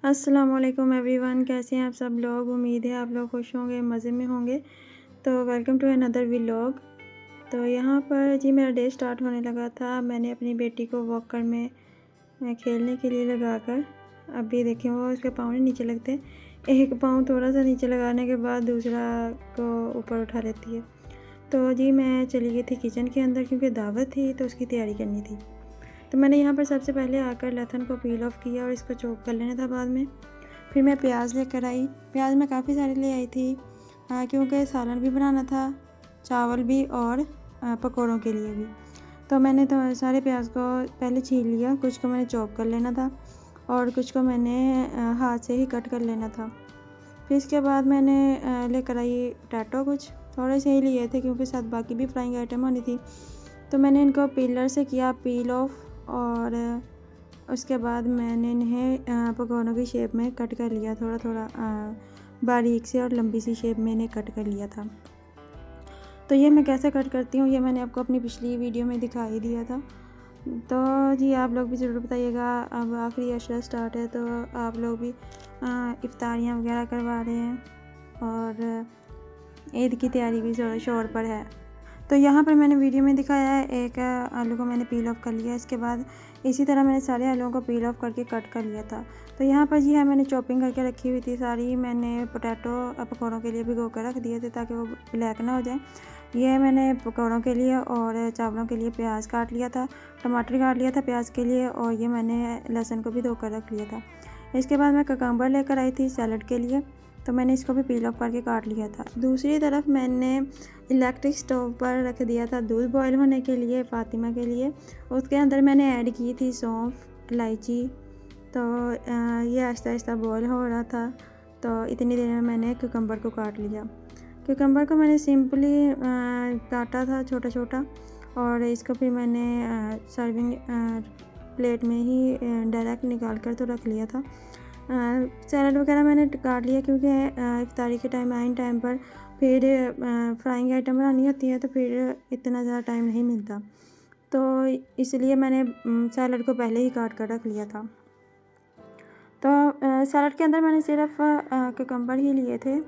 अस्सलामुअलैकुम एवरीवन, कैसे हैं आप सब लोग। उम्मीद है आप लोग खुश होंगे, मज़े में होंगे। तो वेलकम टू अनदर व्लॉग। तो यहाँ पर जी मेरा डे स्टार्ट होने लगा था। मैंने अपनी बेटी को वॉकर में खेलने के लिए लगाकर, अभी देखें वो उसके पाँव नहीं नीचे लगते, एक पाँव थोड़ा सा नीचे लगाने के बाद दूसरा को ऊपर उठा लेती है। तो जी मैं चली गई थी किचन के अंदर क्योंकि दावत थी तो उसकी तैयारी करनी थी। तो मैंने यहाँ पर सबसे पहले आकर लहसुन को पील ऑफ किया और इसको चॉप कर लेना था बाद में। फिर मैं प्याज लेकर आई। प्याज मैं काफ़ी सारे ले आई थी क्योंकि सालन भी बनाना था, चावल भी और पकौड़ों के लिए भी। तो मैंने तो सारे प्याज को पहले छील लिया, कुछ को मैंने चॉप कर लेना था और कुछ को मैंने हाथ से ही कट कर लेना था। फिर इसके बाद मैंने लेकर आई पोटैटो, कुछ थोड़े से ही लिए थे क्योंकि साथ बाकी भी फ्राइंग आइटम होनी थी। तो मैंने इनको पीलर से किया पील ऑफ और उसके बाद मैंने इन्हें पकौड़ों की शेप में कट कर लिया, थोड़ा थोड़ा बारीक से और लंबी सी शेप में इन्हें कट कर लिया था। तो ये मैं कैसे कट करती हूँ ये मैंने आपको अपनी पिछली वीडियो में दिखा ही दिया था। तो जी आप लोग भी ज़रूर बताइएगा। अब आखिरी अशरा स्टार्ट है तो आप लोग भी इफ्तारियाँ वगैरह करवा रहे हैं और ईद की तैयारी भी ज़ोर शोर पर है। तो यहाँ पर मैंने वीडियो में दिखाया है, एक आलू को मैंने पील ऑफ कर लिया। इसके बाद इसी तरह मैंने सारे आलूओं को पील ऑफ करके कट कर लिया था। तो यहाँ पर जी है मैंने चॉपिंग करके रखी हुई थी सारी। मैंने पोटैटो पकौड़ों के लिए भिगो कर रख दिए थे ताकि वो ब्लैक ना हो जाए। ये मैंने पकौड़ों के लिए और चावलों के लिए प्याज काट लिया था, टमाटर काट लिया था प्याज के लिए, और ये मैंने लहसुन को भी धो कर रख लिया था। इसके बाद मैं ककम्बर लेकर आई थी सैलड के लिए, तो मैंने इसको भी पील ऑफ करके काट लिया था। दूसरी तरफ मैंने इलेक्ट्रिक स्टोव पर रख दिया था दूध बॉयल होने के लिए फ़ातिमा के लिए। उसके अंदर मैंने ऐड की थी सौंफ, इलायची। तो ये आहिस्ता आहिस्ता बॉयल हो रहा था। तो इतनी देर में मैंने कुकम्बर को काट लिया। कुकम्बर को मैंने सिंपली काटा था छोटा छोटा, और इसको फिर मैंने सर्विंग प्लेट में ही डायरेक्ट निकाल कर तो रख लिया था। सैलड वगैरह मैंने काट लिया क्योंकि इफ्तारी के टाइम आइन टाइम पर फिर फ्राइंग आइटम बनानी होती है तो फिर इतना ज़्यादा टाइम नहीं मिलता। तो इसलिए मैंने सैलड को पहले ही काट कर रख लिया था। तो सैलड के अंदर मैंने सिर्फ कुकम्बर ही लिए थे।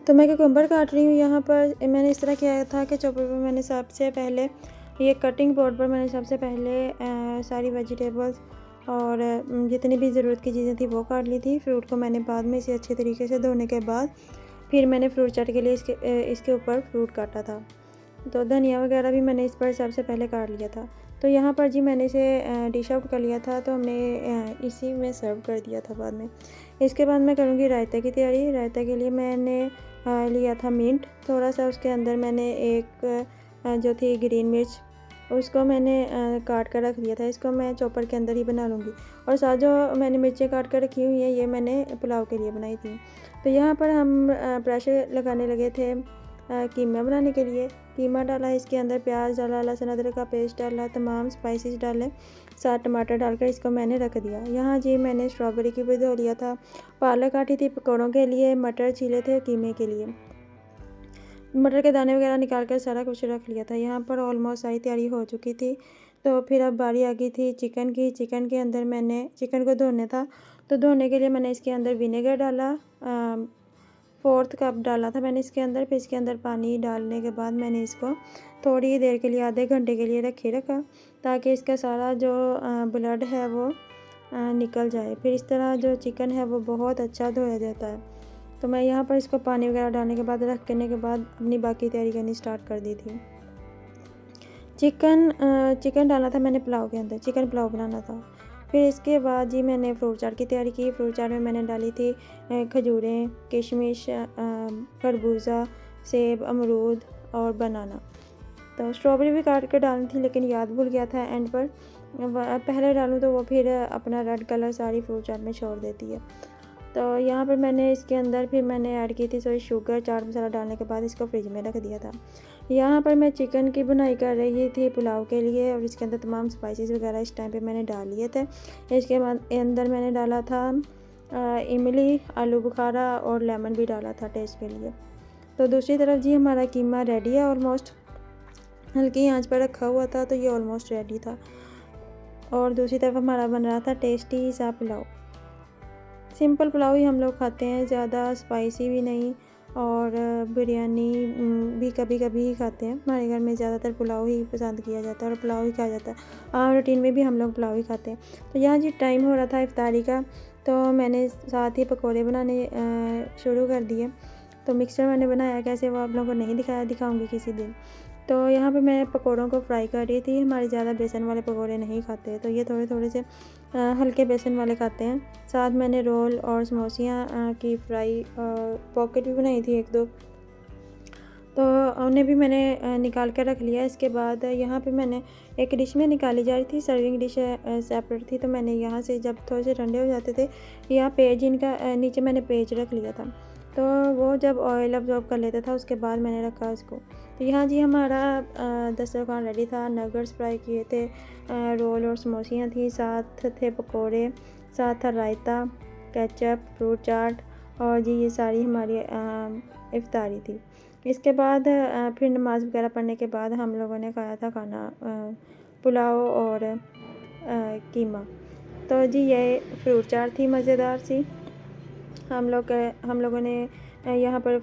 तो मैं कुकम्बर काट रही हूँ। यहाँ पर मैंने इस तरह किया था कि चॉपर पर मैंने सबसे पहले ये कटिंग बोर्ड पर मैंने सबसे पहले सारी वेजिटेबल्स और जितनी भी ज़रूरत की चीज़ें थी वो काट ली थी। फ्रूट को मैंने बाद में इसे अच्छे तरीके से धोने के बाद फिर मैंने फ्रूट चाट के लिए इसके ऊपर फ्रूट काटा था। तो धनिया वगैरह भी मैंने इस पर सबसे पहले काट लिया था। तो यहाँ पर जी मैंने इसे डिश आउट कर लिया था, तो हमने इसी में सर्व कर दिया था बाद में। इसके बाद मैं करूँगी रायता की तैयारी। रायता के लिए मैंने लिया था मिंट थोड़ा सा, उसके अंदर मैंने एक जो थी ग्रीन मिर्च उसको मैंने काट कर रख दिया था। इसको मैं चॉपर के अंदर ही बना लूँगी। और साथ जो मैंने मिर्चें काट कर रखी हुई हैं ये मैंने पुलाव के लिए बनाई थी। तो यहाँ पर हम प्रेशर लगाने लगे थे कीमा बनाने के लिए। कीमा डाला, इसके अंदर प्याज डाला, लहसुन अदरक का पेस्ट डाला, तमाम स्पाइसेस डाले, साथ टमाटर डालकर इसको मैंने रख दिया। यहाँ जी मैंने स्ट्रॉबेरी की भी धो लिया था, पालक काटी थी पकौड़ों के लिए, मटर छीले थे कीमे के लिए, मटर के दाने वगैरह निकाल कर सारा कुछ रख लिया था। यहाँ पर ऑलमोस्ट सारी तैयारी हो चुकी थी। तो फिर अब बारी आ गई थी चिकन की। चिकन के अंदर मैंने चिकन को धोने था, तो धोने के लिए मैंने इसके अंदर विनेगर डाला, 4 कप डाला था मैंने इसके अंदर। फिर इसके अंदर पानी डालने के बाद मैंने इसको थोड़ी देर के लिए, आधे घंटे के लिए रखा ताकि इसका सारा जो ब्लड है वो निकल जाए। फिर इस तरह जो चिकन है वो बहुत अच्छा धोया जाता है। तो मैं यहाँ पर इसको पानी वगैरह डालने के बाद रखने के बाद अपनी बाकी तैयारी करनी स्टार्ट कर दी थी। चिकन डाला था मैंने पुलाव के अंदर, चिकन पुलाव बनाना था। फिर इसके बाद जी मैंने फ्रूट चाट की तैयारी की। फ्रूट चाट में मैंने डाली थी खजूरें, किशमिश, खरबूजा, सेब, अमरूद और बनाना। तो स्ट्रॉबेरी भी काट कर डालनी थी लेकिन याद भूल गया था एंड पर। पहले डालूँ तो वो फिर अपना रेड कलर सारी फ्रूट चाट में छोड़ देती है। तो यहाँ पर मैंने इसके अंदर फिर मैंने ऐड की थी सॉरी शुगर, चाट मसाला डालने के बाद इसको फ्रिज में रख दिया था। यहाँ पर मैं चिकन की बुनाई कर रही थी पुलाव के लिए, और इसके अंदर तमाम स्पाइसेस वगैरह इस टाइम पे मैंने डाल लिए थे। इसके बाद अंदर मैंने डाला था इमली, आलू बुखारा और लेमन भी डाला था टेस्ट के लिए। तो दूसरी तरफ जी हमारा कीमा रेडी है ऑलमोस्ट। हल्की आंच पर रखा हुआ था तो ये ऑलमोस्ट रेडी था। और दूसरी तरफ हमारा बन रहा था टेस्टी सा पुलाव। सिंपल पुलाव ही हम लोग खाते हैं, ज़्यादा स्पाइसी भी नहीं, और बिरयानी भी कभी कभी ही खाते हैं। हमारे घर में ज़्यादातर पुलाव ही पसंद किया जाता है और पुलाव ही खाया जाता है, और रूटीन में भी हम लोग पुलाव ही खाते हैं। तो यहाँ जी टाइम हो रहा था इफ्तारी का, तो मैंने साथ ही पकोड़े बनाने शुरू कर दिए। तो मिक्सचर मैंने बनाया कैसे वो आप लोगों को नहीं दिखाया, दिखाऊंगी किसी दिन। तो यहाँ पे मैं पकोड़ों को फ्राई कर रही थी। हमारे ज़्यादा बेसन वाले पकोड़े नहीं खाते, तो ये थोड़े थोड़े से हल्के बेसन वाले खाते हैं। साथ मैंने रोल और समोसियाँ की फ्राई पॉकेट भी बनाई थी 1-2, तो उन्हें भी मैंने निकाल कर रख लिया। इसके बाद यहाँ पे मैंने एक डिश में निकाली जा रही थी, सर्विंग डिश सेपरेट थी, तो मैंने यहाँ से जब थोड़े से ठंडे हो जाते थे, यहाँ पेज इनका नीचे मैंने पेज रख लिया था, तो वो जब ऑयल अब्जॉर्ब कर लेता था उसके बाद मैंने रखा उसको। तो यहाँ जी हमारा दस्तरखान रेडी था। नगर्स फ्राई किए थे, रोल और समोसियाँ थी, साथ थे पकोड़े, साथ था रायता, केचप, फ्रूट चाट, और जी ये सारी हमारी इफ्तारी थी। इसके बाद फिर नमाज़ वगैरह पढ़ने के बाद हम लोगों ने खाया था खाना, पुलाव और कीमा। तो जी ये फ्रूट चाट थी मज़ेदार सी। हम लोगों ने यहाँ पर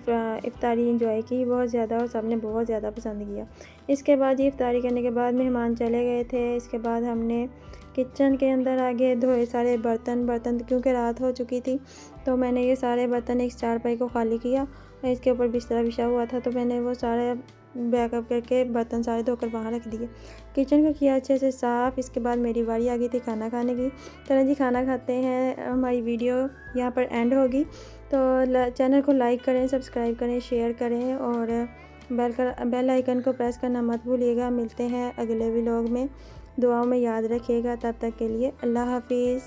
इफ्तारी एंजॉय की बहुत ज़्यादा, और सब ने बहुत ज़्यादा पसंद किया। इसके बाद ये इफ्तारी करने के बाद मेहमान चले गए थे। इसके बाद हमने किचन के अंदर आगे धोए सारे बर्तन, क्योंकि रात हो चुकी थी, तो मैंने ये सारे बर्तन एक चारपाई को खाली किया। इसके ऊपर बिस्तरा बिछा हुआ था, तो मैंने वो सारे बैकअप करके बर्तन सारे धोकर बाहर रख दिए। किचन को किया अच्छे से साफ़। इसके बाद मेरी बारी आ गई थी खाना खाने की। चलें जी खाना खाते हैं। हमारी वीडियो यहाँ पर एंड होगी, तो चैनल को लाइक करें, सब्सक्राइब करें, शेयर करें, और बेल आइकन को प्रेस करना मत भूलिएगा। मिलते हैं अगले व्लॉग में, दुआओं में याद रखिएगा। तब तक के लिए अल्लाह हाफिज़।